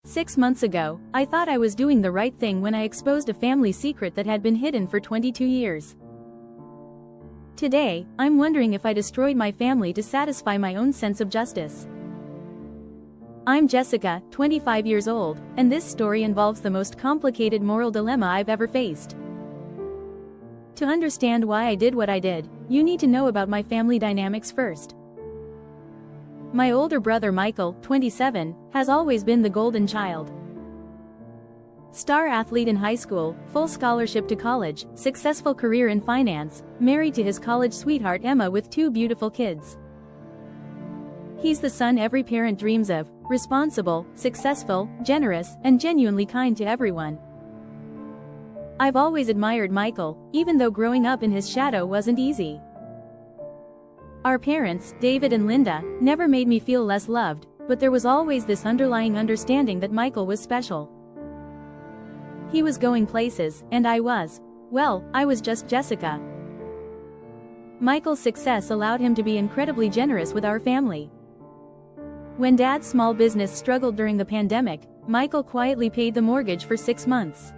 6 months ago, I thought I was doing the right thing when I exposed a family secret that had been hidden for 22 years. Today, I'm wondering if I destroyed my family to satisfy my own sense of justice. I'm Jessica, 25 years old, and this story involves the most complicated moral dilemma I've ever faced. To understand why I did what I did, you need to know about my family dynamics first. My older brother Michael, 27, has always been the golden child. Star athlete in high school, full scholarship to college, successful career in finance, married to his college sweetheart Emma with 2 beautiful kids. He's the son every parent dreams of, responsible, successful, generous, and genuinely kind to everyone. I've always admired Michael, even though growing up in his shadow wasn't easy. Our parents, David and Linda, never made me feel less loved, but there was always this underlying understanding that Michael was special. He was going places, and I was just Jessica. Michael's success allowed him to be incredibly generous with our family. When Dad's small business struggled during the pandemic, Michael quietly paid the mortgage for 6 months.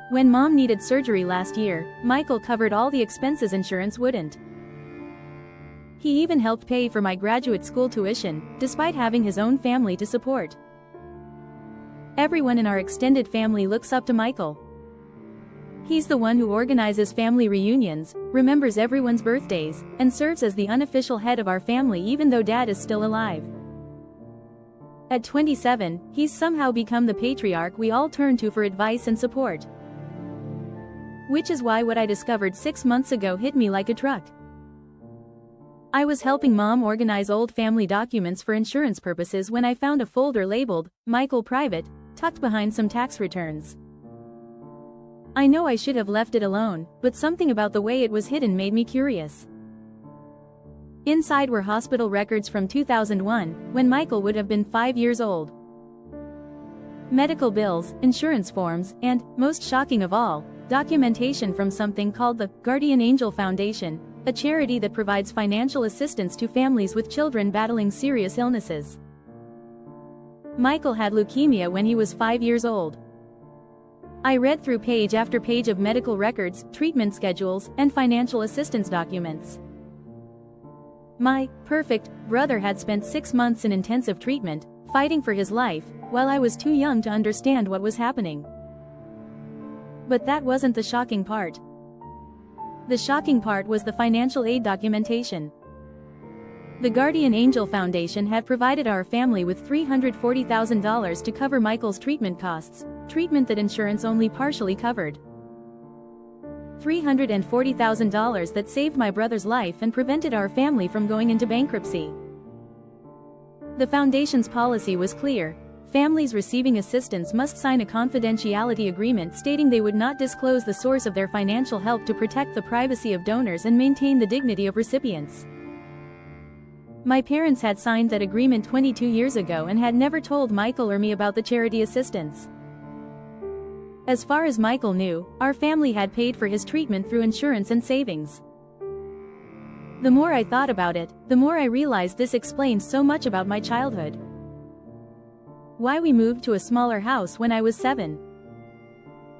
When Mom needed surgery last year, Michael covered all the expenses insurance wouldn't. He even helped pay for my graduate school tuition, despite having his own family to support. Everyone in our extended family looks up to Michael. He's the one who organizes family reunions, remembers everyone's birthdays, and serves as the unofficial head of our family even though Dad is still alive. At 27, he's somehow become the patriarch we all turn to for advice and support. Which is why what I discovered 6 months ago hit me like a truck. I was helping Mom organize old family documents for insurance purposes when I found a folder labeled, Michael Private, tucked behind some tax returns. I know I should have left it alone, but something about the way it was hidden made me curious. Inside were hospital records from 2001, when Michael would have been 5 years old. Medical bills, insurance forms, and, most shocking of all, documentation from something called the Guardian Angel Foundation, a charity that provides financial assistance to families with children battling serious illnesses. Michael had leukemia when he was 5 years old. I read through page after page of medical records, treatment schedules, and financial assistance documents. My perfect brother had spent 6 months in intensive treatment, fighting for his life, while I was too young to understand what was happening. But that wasn't the shocking part. The shocking part was the financial aid documentation. The Guardian Angel Foundation had provided our family with $340,000 to cover Michael's treatment costs, treatment that insurance only partially covered. $340,000 that saved my brother's life and prevented our family from going into bankruptcy. The foundation's policy was clear. Families receiving assistance must sign a confidentiality agreement stating they would not disclose the source of their financial help to protect the privacy of donors and maintain the dignity of recipients. My parents had signed that agreement 22 years ago and had never told Michael or me about the charity assistance. As far as Michael knew, our family had paid for his treatment through insurance and savings. The more I thought about it, the more I realized this explained so much about my childhood. Why we moved to a smaller house when I was 7.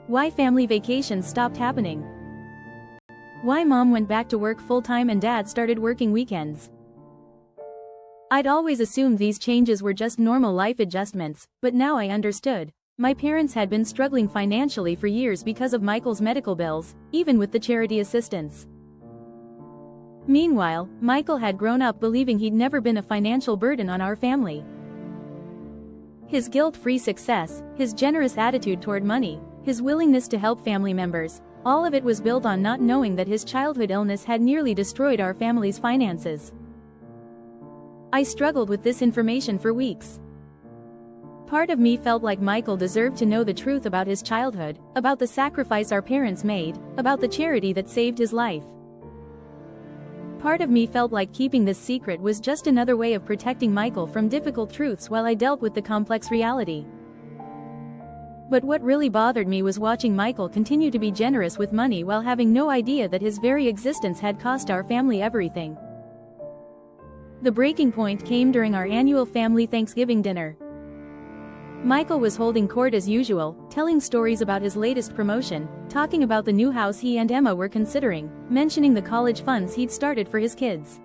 Why family vacations stopped happening. Why Mom went back to work full-time and Dad started working weekends. I'd always assumed these changes were just normal life adjustments, but now I understood. My parents had been struggling financially for years because of Michael's medical bills, even with the charity assistance. Meanwhile, Michael had grown up believing he'd never been a financial burden on our family. His guilt-free success, his generous attitude toward money, his willingness to help family members, all of it was built on not knowing that his childhood illness had nearly destroyed our family's finances. I struggled with this information for weeks. Part of me felt like Michael deserved to know the truth about his childhood, about the sacrifice our parents made, about the charity that saved his life. Part of me felt like keeping this secret was just another way of protecting Michael from difficult truths while I dealt with the complex reality. But what really bothered me was watching Michael continue to be generous with money while having no idea that his very existence had cost our family everything. The breaking point came during our annual family Thanksgiving dinner. Michael was holding court as usual, telling stories about his latest promotion, talking about the new house he and Emma were considering, mentioning the college funds he'd started for his kids.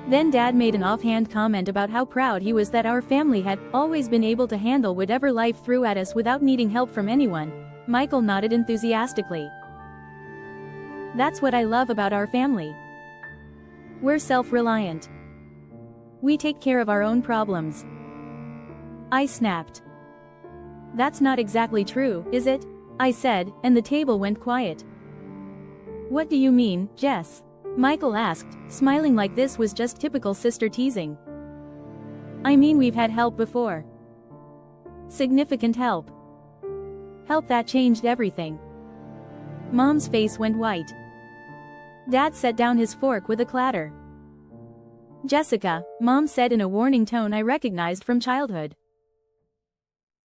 Then Dad made an offhand comment about how proud he was that our family had always been able to handle whatever life threw at us without needing help from anyone. Michael nodded enthusiastically. That's what I love about our family. We're self-reliant. We take care of our own problems. I snapped. That's not exactly true, is it? I said, and the table went quiet. What do you mean, Jess? Michael asked, smiling like this was just typical sister teasing. I mean, we've had help before. Significant help. Help that changed everything. Mom's face went white. Dad set down his fork with a clatter. Jessica, Mom said in a warning tone I recognized from childhood.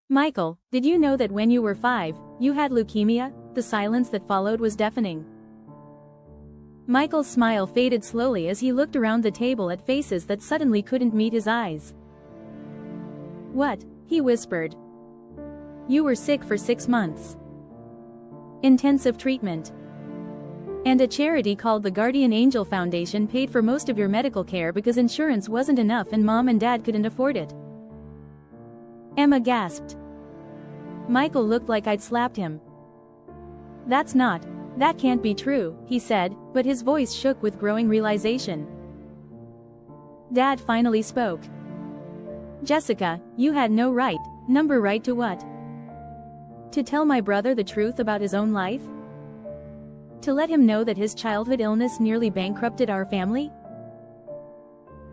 Michael, did you know that when you were 5, you had leukemia? The silence that followed was deafening. Michael's smile faded slowly as he looked around the table at faces that suddenly couldn't meet his eyes. What? He whispered. You were sick for 6 months. Intensive treatment. And a charity called the Guardian Angel Foundation paid for most of your medical care because insurance wasn't enough and Mom and Dad couldn't afford it. Emma gasped. Michael looked like I'd slapped him. That can't be true, he said, but his voice shook with growing realization. Dad finally spoke. Jessica, you had no right to what? To tell my brother the truth about his own life? To let him know that his childhood illness nearly bankrupted our family?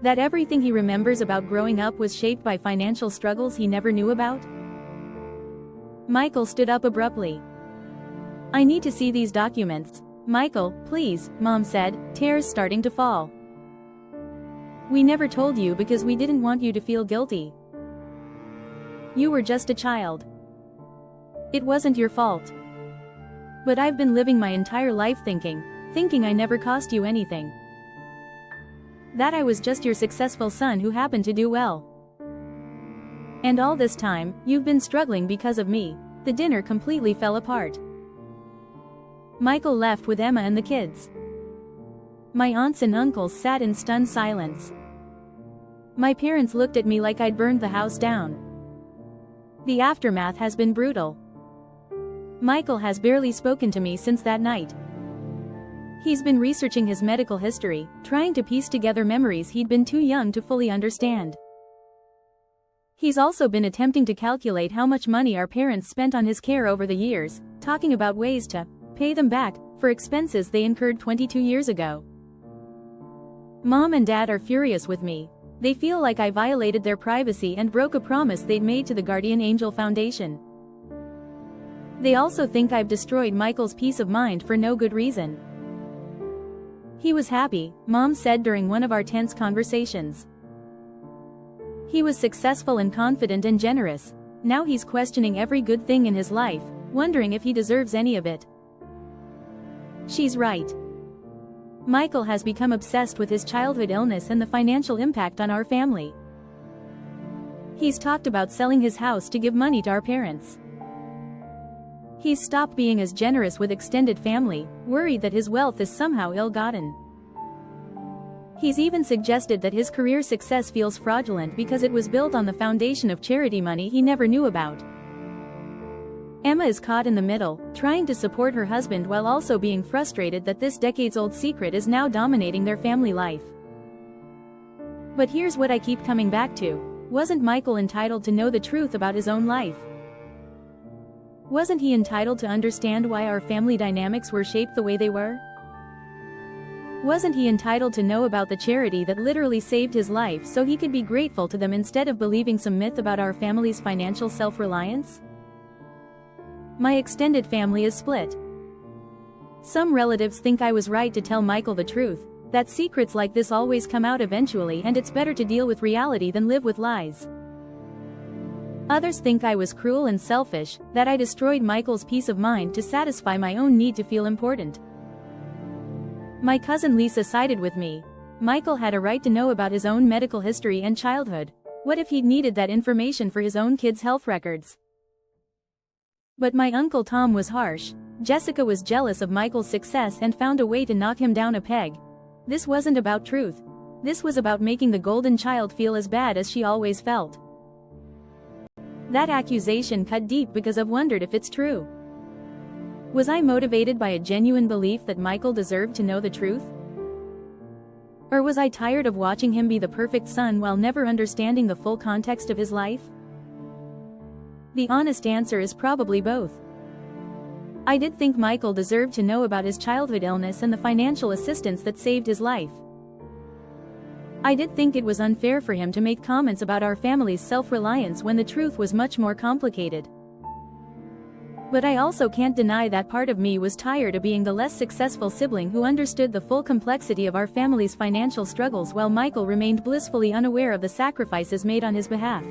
That everything he remembers about growing up was shaped by financial struggles he never knew about? Michael stood up abruptly. I need to see these documents. Michael, please, Mom said, tears starting to fall. We never told you because we didn't want you to feel guilty. You were just a child. It wasn't your fault. But I've been living my entire life thinking I never cost you anything. That I was just your successful son who happened to do well. And all this time, you've been struggling because of me. The dinner completely fell apart. Michael left with Emma and the kids. My aunts and uncles sat in stunned silence. My parents looked at me like I'd burned the house down. The aftermath has been brutal. Michael has barely spoken to me since that night. He's been researching his medical history, trying to piece together memories he'd been too young to fully understand. He's also been attempting to calculate how much money our parents spent on his care over the years, talking about ways to pay them back for expenses they incurred 22 years ago. Mom and Dad are furious with me. They feel like I violated their privacy and broke a promise they'd made to the Guardian Angel Foundation. They also think I've destroyed Michael's peace of mind for no good reason. He was happy, Mom said during one of our tense conversations. He was successful and confident and generous. Now he's questioning every good thing in his life, wondering if he deserves any of it. She's right. Michael has become obsessed with his childhood illness and the financial impact on our family. He's talked about selling his house to give money to our parents. He's stopped being as generous with extended family, worried that his wealth is somehow ill-gotten. He's even suggested that his career success feels fraudulent because it was built on the foundation of charity money he never knew about. Emma is caught in the middle, trying to support her husband while also being frustrated that this decades-old secret is now dominating their family life. But here's what I keep coming back to. Wasn't Michael entitled to know the truth about his own life? Wasn't he entitled to understand why our family dynamics were shaped the way they were? Wasn't he entitled to know about the charity that literally saved his life so he could be grateful to them instead of believing some myth about our family's financial self-reliance? My extended family is split. Some relatives think I was right to tell Michael the truth, that secrets like this always come out eventually and it's better to deal with reality than live with lies. Others think I was cruel and selfish, that I destroyed Michael's peace of mind to satisfy my own need to feel important. My cousin Lisa sided with me. Michael had a right to know about his own medical history and childhood. What if he'd needed that information for his own kids' health records? But my Uncle Tom was harsh. Jessica was jealous of Michael's success and found a way to knock him down a peg. This wasn't about truth. This was about making the golden child feel as bad as she always felt. That accusation cut deep because I've wondered if it's true. Was I motivated by a genuine belief that Michael deserved to know the truth? Or was I tired of watching him be the perfect son while never understanding the full context of his life? The honest answer is probably both. I did think Michael deserved to know about his childhood illness and the financial assistance that saved his life. I did think it was unfair for him to make comments about our family's self-reliance when the truth was much more complicated. But I also can't deny that part of me was tired of being the less successful sibling who understood the full complexity of our family's financial struggles while Michael remained blissfully unaware of the sacrifices made on his behalf.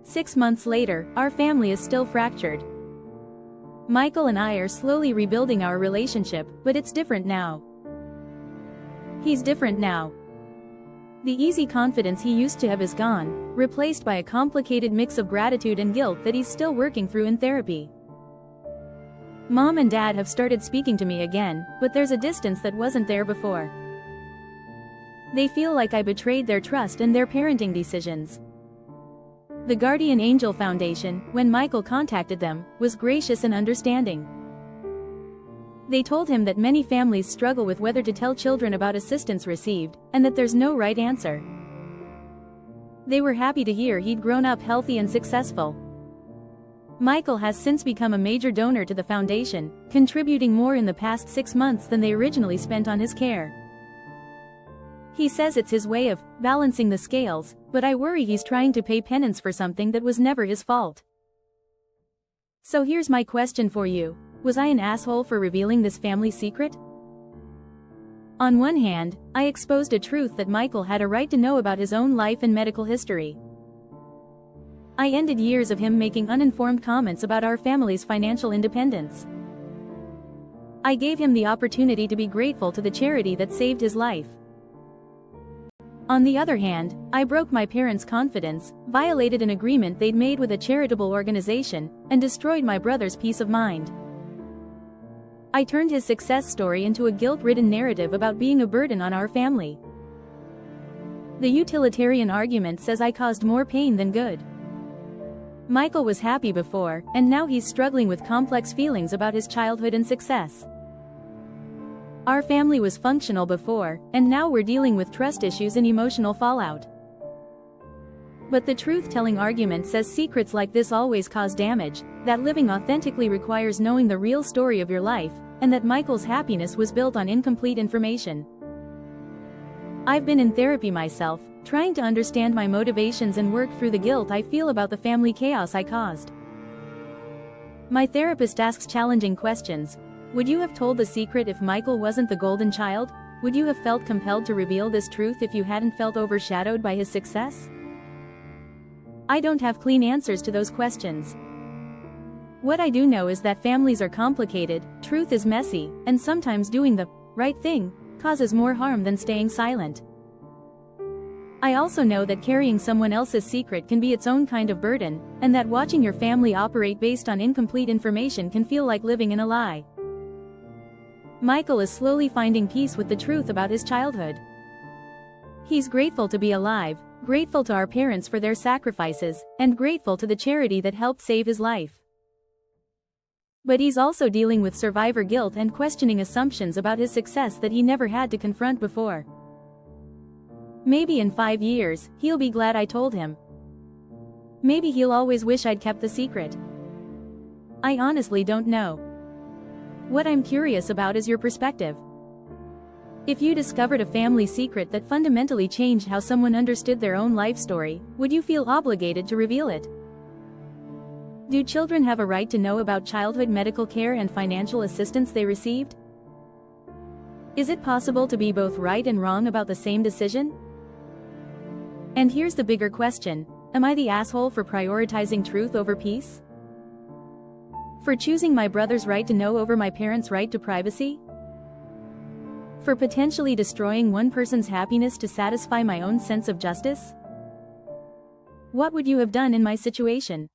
6 months later, our family is still fractured. Michael and I are slowly rebuilding our relationship, but it's different now. He's different now. The easy confidence he used to have is gone, replaced by a complicated mix of gratitude and guilt that he's still working through in therapy. Mom and Dad have started speaking to me again, but there's a distance that wasn't there before. They feel like I betrayed their trust and their parenting decisions. The Guardian Angel Foundation, when Michael contacted them, was gracious and understanding. They told him that many families struggle with whether to tell children about assistance received, and that there's no right answer. They were happy to hear he'd grown up healthy and successful. Michael has since become a major donor to the foundation, contributing more in the past 6 months than they originally spent on his care. He says it's his way of balancing the scales, but I worry he's trying to pay penance for something that was never his fault. So here's my question for you. Was I an asshole for revealing this family secret? On one hand, I exposed a truth that Michael had a right to know about his own life and medical history. I ended years of him making uninformed comments about our family's financial independence. I gave him the opportunity to be grateful to the charity that saved his life. On the other hand, I broke my parents' confidence, violated an agreement they'd made with a charitable organization, and destroyed my brother's peace of mind. I turned his success story into a guilt-ridden narrative about being a burden on our family. The utilitarian argument says I caused more pain than good. Michael was happy before, and now he's struggling with complex feelings about his childhood and success. Our family was functional before, and now we're dealing with trust issues and emotional fallout. But the truth-telling argument says secrets like this always cause damage, that living authentically requires knowing the real story of your life, and that Michael's happiness was built on incomplete information. I've been in therapy myself, trying to understand my motivations and work through the guilt I feel about the family chaos I caused. My therapist asks challenging questions. Would you have told the secret if Michael wasn't the golden child? Would you have felt compelled to reveal this truth if you hadn't felt overshadowed by his success? I don't have clean answers to those questions. What I do know is that families are complicated, truth is messy, and sometimes doing the right thing causes more harm than staying silent. I also know that carrying someone else's secret can be its own kind of burden, and that watching your family operate based on incomplete information can feel like living in a lie. Michael is slowly finding peace with the truth about his childhood. He's grateful to be alive, grateful to our parents for their sacrifices, and grateful to the charity that helped save his life. But he's also dealing with survivor guilt and questioning assumptions about his success that he never had to confront before. Maybe in 5 years, he'll be glad I told him. Maybe he'll always wish I'd kept the secret. I honestly don't know. What I'm curious about is your perspective. If you discovered a family secret that fundamentally changed how someone understood their own life story, would you feel obligated to reveal it? Do children have a right to know about childhood medical care and financial assistance they received? Is it possible to be both right and wrong about the same decision? And here's the bigger question: am I the asshole for prioritizing truth over peace? For choosing my brother's right to know over my parents' right to privacy? For potentially destroying one person's happiness to satisfy my own sense of justice? What would you have done in my situation?